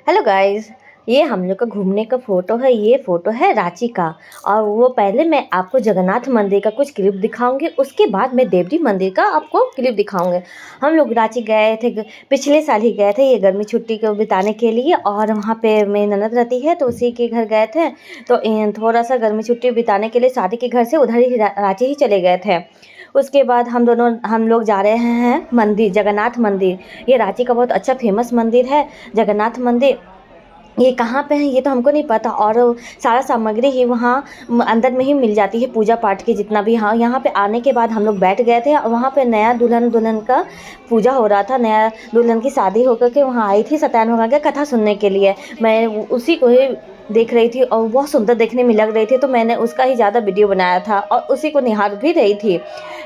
Hello guys, ये हम लोग का घूमने का फ़ोटो है। ये फ़ोटो है रांची का। और वो पहले मैं आपको जगन्नाथ मंदिर का कुछ क्लिप दिखाऊंगी, उसके बाद मैं देवरी मंदिर का आपको क्लिप दिखाऊंगी। हम लोग रांची गए थे, पिछले साल ही गए थे ये गर्मी छुट्टी को बिताने के लिए। और वहाँ पे मेरी ननद रहती है तो उसी के घर गए थे। तो थोड़ा सा गर्मी छुट्टी बिताने के लिए शादी के घर से उधर ही रांची ही चले गए थे। उसके बाद हम लोग जा रहे हैं मंदिर, जगन्नाथ मंदिर। ये रांची का बहुत अच्छा फेमस मंदिर है जगन्नाथ मंदिर। ये कहाँ पे है ये तो हमको नहीं पता। और सारा सामग्री ही वहाँ अंदर में ही मिल जाती है, पूजा पाठ की जितना भी। हाँ, यहाँ पे आने के बाद हम लोग बैठ गए थे। वहाँ पे नया दुल्हन का पूजा हो रहा था, नया दुल्हन की शादी होकर के वहाँ आई थी सत्यनारायण भगवान की कथा सुनने के लिए। मैं उसी को ही देख रही थी और बहुत सुंदर देखने में लग रही थी, तो मैंने उसका ही ज़्यादा वीडियो बनाया था और उसी को निहार भी रही थी।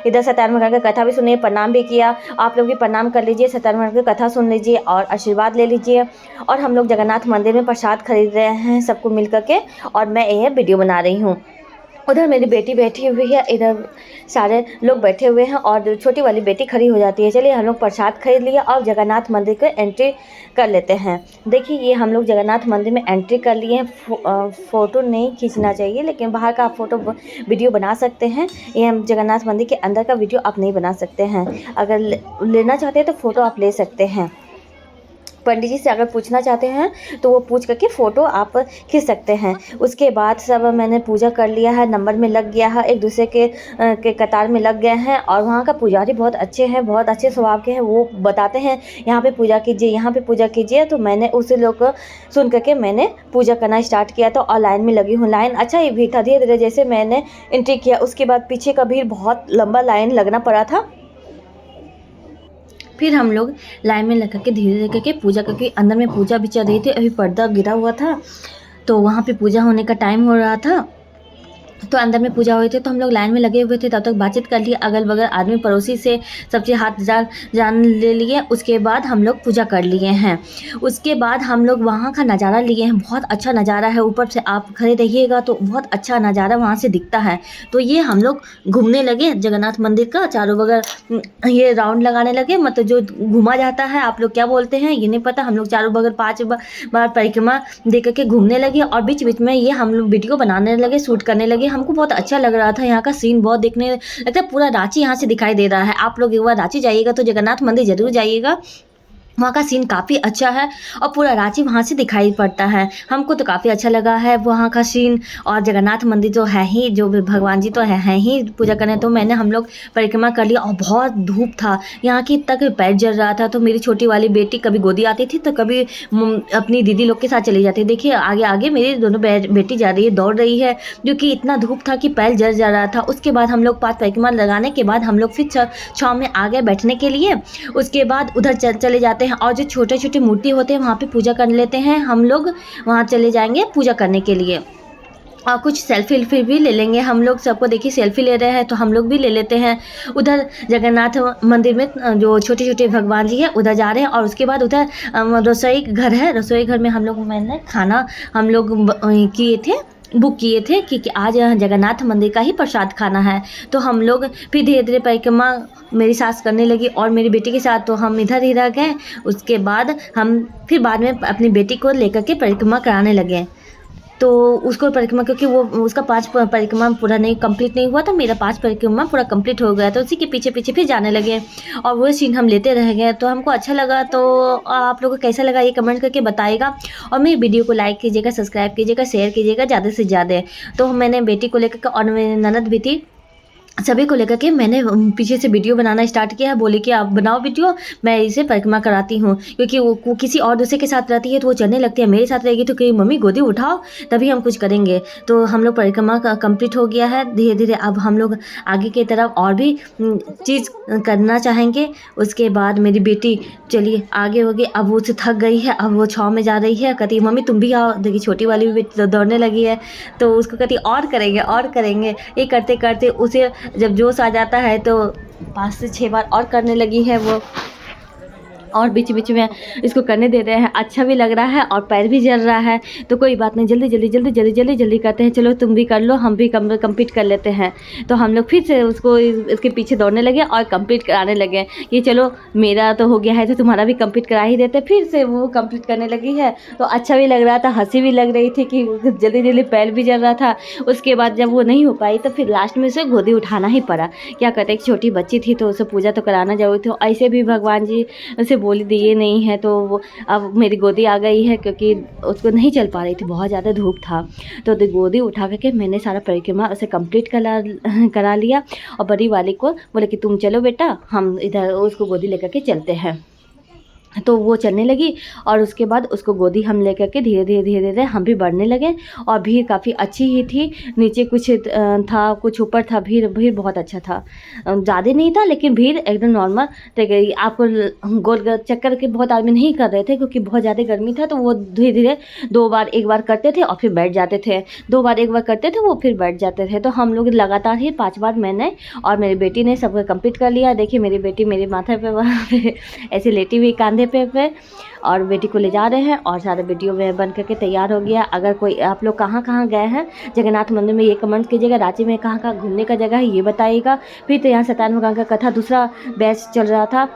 इधर सत्यनारायण भगवान की कथा भी सुनिए, प्रणाम भी किया। आप लोग भी प्रणाम कर लीजिए, सत्यनारायण भगवान की कथा सुन लीजिए और आशीर्वाद ले लीजिए। और हम लोग जगन्नाथ मंदिर में प्रसाद खरीद रहे हैं सबको मिल करके, और मैं यह वीडियो बना रही हूँ। उधर मेरी बेटी बैठी हुई है, इधर सारे लोग बैठे हुए हैं और छोटी वाली बेटी खड़ी हो जाती है। चलिए हम लोग प्रसाद खरीद लिया और जगन्नाथ मंदिर को एंट्री कर लेते हैं। देखिए ये हम लोग जगन्नाथ मंदिर में एंट्री कर लिए हैं। फ़ोटो नहीं खींचना चाहिए, लेकिन बाहर का आप फ़ोटो वीडियो बना सकते हैं। ये हम जगन्नाथ मंदिर के अंदर का वीडियो आप नहीं बना सकते हैं। अगर लेना चाहते हैं तो फ़ोटो आप ले सकते हैं। पंडित जी से अगर पूछना चाहते हैं तो वो पूछ करके फ़ोटो आप खींच सकते हैं। उसके बाद सब मैंने पूजा कर लिया है, नंबर में लग गया है, एक दूसरे के कतार में लग गए हैं। और वहाँ का पुजारी बहुत अच्छे हैं, बहुत अच्छे स्वभाव के हैं। वो बताते हैं यहाँ पे पूजा कीजिए, यहाँ पे पूजा कीजिए। तो मैंने उस लोग को सुन करके मैंने पूजा करना स्टार्ट किया था और लाइन में लगी हूँ। लाइन अच्छा ही भीड़ था, धीरे धीरे जैसे मैंने एंट्री किया उसके बाद पीछे का भीड़ बहुत लंबा लाइन लगना पड़ा था। फिर हम लोग लाइन में लग के धीरे धीरे करके पूजा करके अंदर में पूजा भी चल रही थी। अभी पर्दा गिरा हुआ था तो वहाँ पे पूजा होने का टाइम हो रहा था, तो अंदर में पूजा हुई थी। तो हम लोग लाइन में लगे हुए थे, तब तक बातचीत कर लिए अगल बगल आदमी पड़ोसी से, सब चीज़ हाथ जान ले लिए। उसके बाद हम लोग पूजा कर लिए हैं। उसके बाद हम लोग वहाँ का नज़ारा लिए हैं, बहुत अच्छा नज़ारा है। ऊपर से आप खड़े रहिएगा तो बहुत अच्छा नज़ारा वहाँ से दिखता है। तो ये हम लोग घूमने लगे जगन्नाथ मंदिर का चारों बगल, ये राउंड लगाने लगे। मतलब जो घूमा जाता है, आप लोग क्या बोलते हैं ये नहीं पता। हम लोग चारों बगल 5 बार परिक्रमा दे करके घूमने लगे और बीच बीच में ये हम लोग वीडियो बनाने लगे, शूट करने लगे। हमको बहुत अच्छा लग रहा था, यहाँ का सीन बहुत देखने लगता है। पूरा रांची यहाँ से दिखाई दे रहा है। आप लोग एक बार रांची जाइएगा तो जगन्नाथ मंदिर जरूर जाइएगा, वहाँ का सीन काफ़ी अच्छा है और पूरा रांची वहाँ से दिखाई पड़ता है। हमको तो काफ़ी अच्छा लगा है वहाँ का सीन। और जगन्नाथ मंदिर तो है ही, जो भगवान जी तो है ही पूजा करने। तो मैंने हम लोग परिक्रमा कर लिया और बहुत धूप था यहाँ की, तक पैर जल रहा था। तो मेरी छोटी वाली बेटी कभी गोदी आती थी तो कभी अपनी दीदी लोग के साथ चली जाती। देखिए आगे आगे मेरी दोनों बेटी जा रही है, दौड़ रही है, जो कि इतना धूप था कि पैर जल जा रहा था। उसके बाद हम लोग 5 परिक्रमा लगाने के बाद हम लोग फिर छाँव में आ गए बैठने के लिए। उसके बाद उधर चले जाते हैं और जो छोटे छोटे मूर्ति होते हैं वहाँ पे पूजा कर लेते हैं। हम लोग वहाँ चले जाएंगे पूजा करने के लिए और कुछ सेल्फी भी ले लेंगे हम लोग। सबको देखिए सेल्फी ले रहे हैं तो हम लोग भी ले लेते हैं। उधर जगन्नाथ मंदिर में जो छोटे छोटे भगवान जी हैं उधर जा रहे हैं। और उसके बाद उधर रसोई घर है, रसोई घर में मैंने खाना हम लोग बुक किए थे कि आज जगन्नाथ मंदिर का ही प्रसाद खाना है। तो हम लोग फिर धीरे धीरे परिक्रमा मेरी सास करने लगी और मेरी बेटी के साथ, तो हम इधर ही रह गए। उसके बाद हम फिर बाद में अपनी बेटी को लेकर के परिक्रमा कराने लगे। तो उसको परिक्रमा, क्योंकि वो उसका 5 परिक्रमा पूरा नहीं कंप्लीट नहीं हुआ था, मेरा 5 परिक्रमा पूरा कंप्लीट हो गया। तो उसी के पीछे पीछे फिर जाने लगे और वो सीन हम लेते रह गए। तो हमको अच्छा लगा। तो आप लोगों को कैसा लगा ये कमेंट करके बताइएगा। और मेरी वीडियो को लाइक कीजिएगा, सब्सक्राइब कीजिएगा, शेयर कीजिएगा ज़्यादा से ज़्यादा। तो मैंने बेटी को लेकर और मेरी ननद भी थी, सभी को लेकर के मैंने पीछे से वीडियो बनाना स्टार्ट किया है। बोले कि आप बनाओ वीडियो, मैं इसे परिक्रमा कराती हूँ। क्योंकि वो किसी और दूसरे के साथ रहती है तो वो चलने लगती है, मेरे साथ रहेगी तो कहीं मम्मी गोदी उठाओ तभी हम कुछ करेंगे। तो हम लोग परिक्रमा का कंप्लीट हो गया है। धीरे धीरे अब हम लोग आगे की तरफ और भी चीज़ करना चाहेंगे। उसके बाद मेरी बेटी चलिए आगे हो गई, अब वो से थक गई है, अब वो छाँव में जा रही है। कहती मम्मी तुम भी आओ। देखिए छोटी वाली भी दौड़ने लगी है, तो उसको कहती और करेंगे और करेंगे। ये करते करते उसे जब जोश आ जाता है तो 5 से 6 बार और करने लगी है वो। और बीच बीच में इसको करने दे रहे हैं, अच्छा भी लग रहा है और पैर भी जल रहा है। तो कोई बात नहीं, जल्दी करते हैं, चलो तुम भी कर लो, हम भी कंप्लीट कर लेते हैं। तो हम लोग फिर से उसको इसके पीछे दौड़ने लगे और कंप्लीट कराने लगे कि चलो मेरा तो हो गया है तो तुम्हारा भी कंप्लीट करा ही देते। फिर से वो कंप्लीट करने लगी है, तो अच्छा भी लग रहा था, हंसी भी लग रही थी कि जल्दी पैर भी जल रहा था। उसके बाद जब वो नहीं हो पाई तो फिर लास्ट में उसे गोदी उठाना ही पड़ा। क्या कहते एक छोटी बच्ची थी तो उसे पूजा तो कराना जरूरी थी। ऐसे भी भगवान जी उसे बोल दिए नहीं है, तो वो अब मेरी गोदी आ गई है, क्योंकि उसको नहीं चल पा रही थी, बहुत ज़्यादा धूप था। तो गोदी उठा करके मैंने सारा परिक्रमा उसे कंप्लीट करा लिया। और बड़ी वाली को बोले कि तुम चलो बेटा, हम इधर उसको गोदी लेकर के चलते हैं। तो वो चलने लगी और उसके बाद उसको गोदी हम लेकर के धीरे धीरे हम भी बढ़ने लगे। और भीड़ काफ़ी अच्छी ही थी, नीचे कुछ था कुछ ऊपर था, भीड़ बहुत अच्छा था, ज़्यादा नहीं था लेकिन भीड़ एकदम नॉर्मल। तो आपको गोल चक्कर के बहुत आदमी नहीं कर रहे थे क्योंकि बहुत ज़्यादा गर्मी था। तो वो धीरे धीरे एक बार करते थे और फिर बैठ जाते थे, एक बार करते थे वो फिर बैठ जाते थे। तो हम लोग लगातार ही 5 बार मैंने और मेरी बेटी ने सब कंप्लीट कर लिया। देखिए मेरी बेटी मेरे माथे पे वहाँ पे ऐसे लेटी हुई कांधे पे और बेटी को ले जा रहे हैं और सारे वीडियो में बन करके तैयार हो गया। अगर कोई आप लोग कहाँ गए हैं जगन्नाथ मंदिर में, ये कमेंट कीजिएगा। रांची में कहाँ घूमने का जगह है ये बताइएगा। फिर तो यहाँ सत्यान भगवान का कथा दूसरा बैच चल रहा था,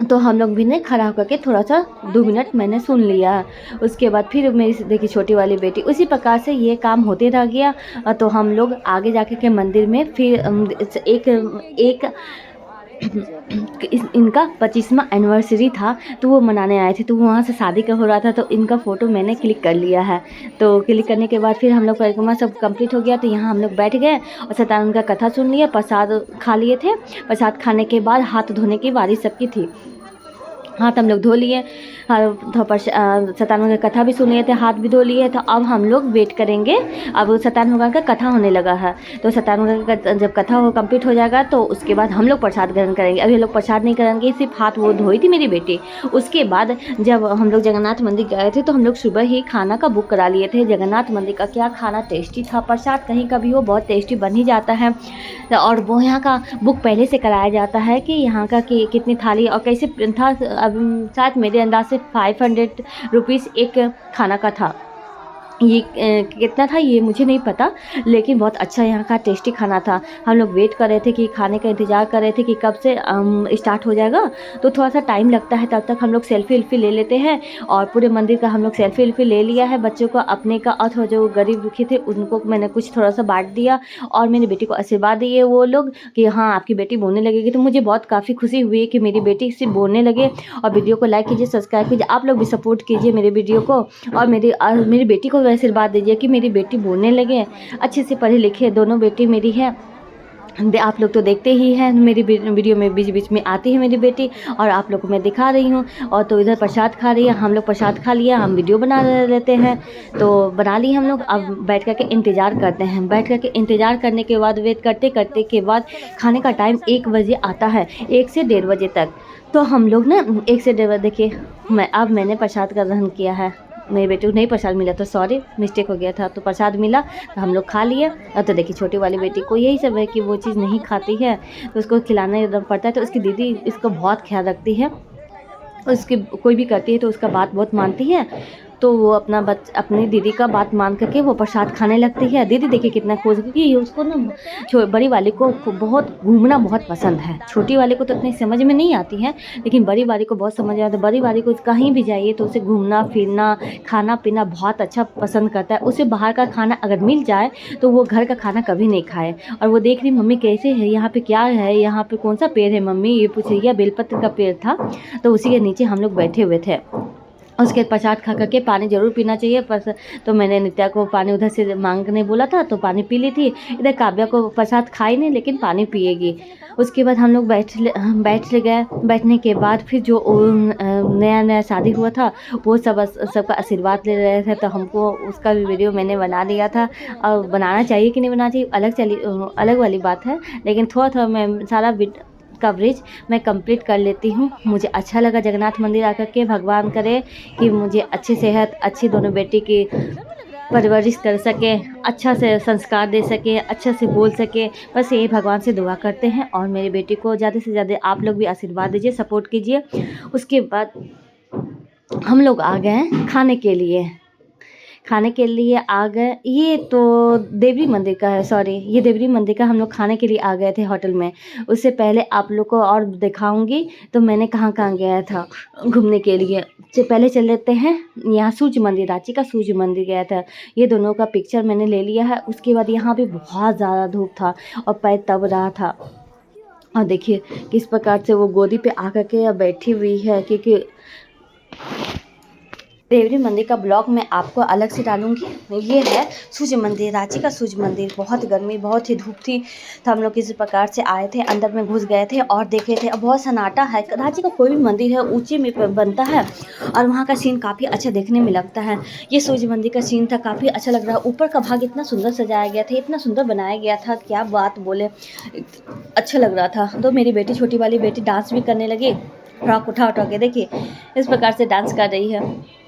तो हम लोग भी ने खड़ा होकर के थोड़ा सा 2 मिनट मैंने सुन लिया। उसके बाद फिर मेरी देखिए छोटी वाली बेटी, उसी प्रकार से ये काम होते रह गया। तो हम लोग आगे जाके के मंदिर में फिर एक इनका 25वां एनिवर्सरी था तो वो मनाने आए थे, तो वहाँ से शादी का हो रहा था, तो इनका फ़ोटो मैंने क्लिक कर लिया है। तो क्लिक करने के बाद फिर हम लोग परिक्रमा सब कंप्लीट हो गया। तो यहाँ हम लोग बैठ गए और सत्यानंद का कथा सुन लिया, प्रसाद खा लिए थे। प्रसाद खाने के बाद हाथ धोने की बारी सबकी थी, हाथ हम लोग धो लिए। सत्यानंद का कथा भी सुन लिए थे, हाथ भी धो लिए। तो अब हम लोग वेट करेंगे, अब सत्यानंद भगवान का कथा होने लगा है। तो सत्यानंद का जब कथा कंप्लीट हो जाएगा तो उसके बाद हम लोग प्रसाद ग्रहण करेंगे। अभी हम लोग प्रसाद नहीं करेंगे, सिर्फ हाथ वो धोई थी मेरी बेटी। उसके बाद जब हम लोग जगन्नाथ मंदिर गए थे तो हम लोग सुबह ही खाना का बुक करा लिए थे। जगन्नाथ मंदिर का क्या खाना टेस्टी था, प्रसाद कहीं का भी हो बहुत टेस्टी बन ही जाता है। और वो यहाँ का बुक पहले से कराया जाता है कि यहाँ का कि कितनी थाली और कैसे था। अब शायद मेरे अंदाज से 500 रुपीज़ एक खाना का था। ये कितना था ये मुझे नहीं पता, लेकिन बहुत अच्छा यहाँ का टेस्टी खाना था। हम लोग वेट कर रहे थे कि खाने का इंतज़ार कर रहे थे कि कब से स्टार्ट हो जाएगा। तो थोड़ा सा टाइम लगता है, तब तक हम लोग सेल्फी ले लेते हैं। और पूरे मंदिर का हम लोग सेल्फी ले लिया है, बच्चों को अपने का। और जो गरीब दुखी थे उनको मैंने कुछ थोड़ा सा बांट दिया और मेरी बेटी को आशीर्वाद दिए वो लोग कि हाँ आपकी बेटी बोलने लगेगी। तो मुझे बहुत काफ़ी खुशी हुई कि मेरी बेटी सिर्फ बोलने लगे। और वीडियो को लाइक कीजिए, सब्सक्राइब कीजिए, आप लोग भी सपोर्ट कीजिए मेरे वीडियो को। और मेरी बेटी को आशीर्वाद दीजिए कि मेरी बेटी बोलने लगे, अच्छे से पढ़े लिखे। दोनों बेटी मेरी है, आप लोग तो देखते ही हैं मेरी वीडियो में बीच में आती है मेरी बेटी और आप लोग को मैं दिखा रही हूँ। और तो इधर प्रसाद खा रही है, हम लोग प्रसाद खा लिया, हम वीडियो बना लेते हैं। तो बना ली हम लोग, अब बैठ कर के इंतज़ार करते हैं। बैठ कर के इंतज़ार करने के बाद वेट करते के बाद खाने का टाइम 1 बजे आता है, 1 से 1:30 बजे तक। तो हम लोग ना 1 से 1:30 देखिए मैंने प्रसाद का ग्रहण किया है। मेरी बेटी को नहीं प्रसाद मिला, तो सॉरी मिस्टेक हो गया था। तो प्रसाद मिला तो हम लोग खा लिए। तो देखिए छोटी वाली बेटी को यही सब है कि वो चीज़ नहीं खाती है तो उसको खिलाना एकदम पड़ता है। तो उसकी दीदी इसको बहुत ख्याल रखती है, उसकी कोई भी करती है तो उसका बात बहुत मानती है। तो वो अपनी दीदी का बात मान करके वो प्रसाद खाने लगती है। दीदी देखिए कितना खुश, क्योंकि उसको ना बड़ी वाली को बहुत घूमना बहुत पसंद है। छोटी वाली को तो इतनी समझ में नहीं आती है, लेकिन बड़ी वाली को बहुत समझ आता है। बड़ी वाली को कहीं भी जाइए तो उसे घूमना फिरना खाना पीना बहुत अच्छा पसंद करता है। उसे बाहर का खाना अगर मिल जाए तो वो घर का खाना कभी नहीं खाए। और वो देख रही मम्मी कैसे है, यहाँ पे क्या है, यहाँ पे कौन सा पेड़ है मम्मी, ये पूछ रही है। बेलपत्र का पेड़ था तो उसी के नीचे हम लोग बैठे हुए थे। उसके प्रसाद खा करके पानी ज़रूर पीना चाहिए। तो मैंने नित्या को पानी उधर से मांगने बोला था तो पानी पी ली थी। इधर काव्या को प्रसाद खाई नहीं लेकिन पानी पिएगी। उसके बाद हम लोग बैठ ले गए। बैठने के बाद फिर जो नया शादी हुआ था वो सबका आशीर्वाद ले रहे थे। तो हमको उसका भी वीडियो मैंने बना दिया था। और बनाना चाहिए कि नहीं बनाना चाहिए अलग वाली बात है, लेकिन थोड़ा मैं सारा कवरेज मैं कंप्लीट कर लेती हूँ। मुझे अच्छा लगा जगन्नाथ मंदिर आकर के। भगवान करे कि मुझे अच्छी सेहत, अच्छी दोनों बेटी की परवरिश कर सके, अच्छा से संस्कार दे सके, अच्छे से बोल सके, बस यही भगवान से दुआ करते हैं। और मेरी बेटी को ज़्यादा से ज़्यादा आप लोग भी आशीर्वाद दीजिए, सपोर्ट कीजिए। उसके बाद हम लोग आ गए हैं खाने के लिए। खाने के लिए आ गए, ये तो देवरी मंदिर का है, सॉरी ये देवरी मंदिर का हम लोग खाने के लिए आ गए थे होटल में। उससे पहले आप लोग को और दिखाऊंगी तो मैंने कहाँ कहाँ गया था घूमने के लिए। से पहले चल लेते हैं, यहाँ सूर्य मंदिर, रांची का सूर्य मंदिर गया था। ये दोनों का पिक्चर मैंने ले लिया है। उसके बाद यहाँ पे बहुत ज़्यादा धूप था और पैर तब रहा था। और देखिए किस प्रकार से वो गोदी पे आकर के बैठी हुई है, क्योंकि देवरी मंदिर का ब्लॉग मैं आपको अलग से डालूंगी। ये है सूर्य मंदिर, रांची का सूर्य मंदिर। बहुत गर्मी, बहुत ही धूप थी, तो हम लोग किसी प्रकार से आए थे, अंदर में घुस गए थे और देखे थे। अब बहुत सन्नाटा है। रांची का कोई भी मंदिर है ऊंचे में बनता है और वहाँ का सीन काफ़ी अच्छा देखने में लगता है। ये सूर्य मंदिर का सीन था, काफ़ी अच्छा लग रहा है। ऊपर का भाग इतना सुंदर सजाया गया था, इतना सुंदर बनाया गया था, क्या बात बोले, अच्छा लग रहा था। तो मेरी बेटी, छोटी वाली बेटी डांस भी करने लगी, फ्रॉक उठा उठा के देखिए इस प्रकार से डांस कर रही है।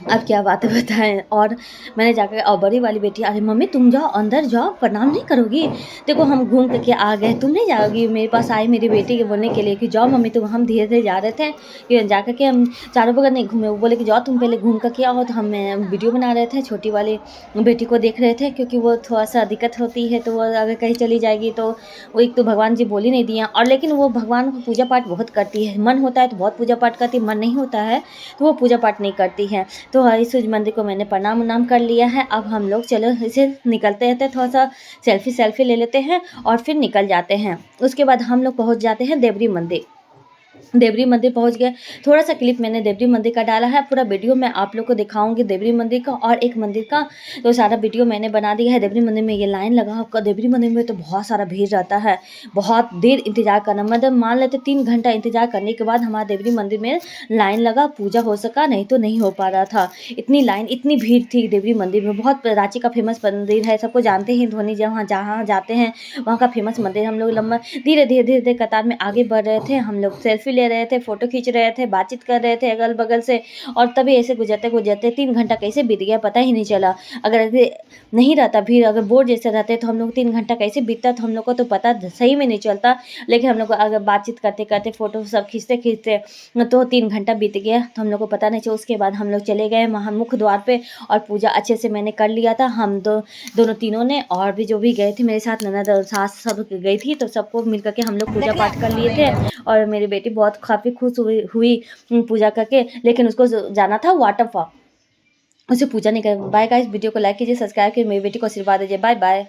अब क्या बात बताएं। और मैंने जाकर, और बड़ी वाली बेटी, अरे मम्मी तुम जाओ अंदर जाओ, प्रणाम नहीं करोगी? देखो हम घूम करके आ गए, तुम नहीं जाओगी? मेरे पास आई मेरी बेटी के बोलने के लिए कि जाओ मम्मी तुम। हम धीरे धीरे जा रहे थे कि जा कर के हम चारों बगल नहीं घूमे। वो बोले कि जाओ तुम पहले घूम करके आओ। तो हम वीडियो बना रहे थे, छोटी वाली बेटी को देख रहे थे, क्योंकि वो थोड़ा सा दिक्कत होती है, तो वो अगर कहीं चली जाएगी तो वो, एक तो भगवान जी बोल ही नहीं दिया, और लेकिन वो भगवान को पूजा पाठ बहुत करती है। मन होता है तो बहुत पूजा पाठ करती है, मन नहीं होता है तो वो पूजा पाठ नहीं करती है। तो इस सूर्य मंदिर को मैंने प्रणाम उनाम कर लिया है। अब हम लोग चलो इसे निकलते रहते, थोड़ा सा सेल्फी ले लेते हैं और फिर निकल जाते हैं। उसके बाद हम लोग पहुंच जाते हैं देवरी मंदिर। देवरी मंदिर पहुंच गए। थोड़ा सा क्लिप मैंने देवरी मंदिर का डाला है, पूरा वीडियो मैं आप लोग को दिखाऊंगी देवरी मंदिर का और एक मंदिर का। तो सारा वीडियो मैंने बना दिया है। देवरी मंदिर में ये लाइन लगा होगा, देवरी मंदिर में तो बहुत सारा भीड़ रहता है, बहुत देर इंतजार करना, मतलब मान लेते 3 घंटा इंतजार करने के बाद हमारा देवरी मंदिर में लाइन लगा, पूजा हो सका, नहीं तो नहीं हो पा रहा था। इतनी लाइन, इतनी भीड़ थी देवरी मंदिर में। बहुत रांची का फेमस मंदिर है, सबको जानते हैं धोनी, जहाँ जहाँ जाते हैं वहाँ का फेमस मंदिर। हम लोग लंबा धीरे धीरे धीरे धीरे कतार में आगे बढ़ रहे थे। हम लोग सेल्फी ले रहे थे, फोटो खींच रहे थे, बातचीत कर रहे थे अगल बगल से। और तभी ऐसे गुजरते गुजरते 3 घंटा कैसे बीत गया पता ही नहीं चला। अगर ऐसे नहीं रहता भीड़, अगर बोर्ड जैसे रहते तो हम लोग 3 घंटा कैसे बीतता तो हम लोग को तो पता सही में नहीं चलता। लेकिन हम लोग अगर बातचीत करते करते, फोटो सब खींचते खींचते तो 3 घंटा बीत गया, तो हम लोग को पता नहीं चला। उसके बाद हम लोग चले गए वहाँ मुख्य द्वार पे और पूजा अच्छे से मैंने कर लिया था। हम दोनों तीनों ने, और भी जो भी गए थे मेरे साथ, ननद और सास सब गई थी, तो सबको मिल करके हम लोग पूजा पाठ कर लिए थे। और मेरी बेटी बहुत काफ़ी खुश हुई पूजा करके, लेकिन उसको जाना था वाटरफॉल, उसे पूजा नहीं कर। बाय गाइस, वीडियो को लाइक कीजिए, सब्सक्राइब कीजिए, मेरी बेटी को आशीर्वाद दीजिए। Bye bye.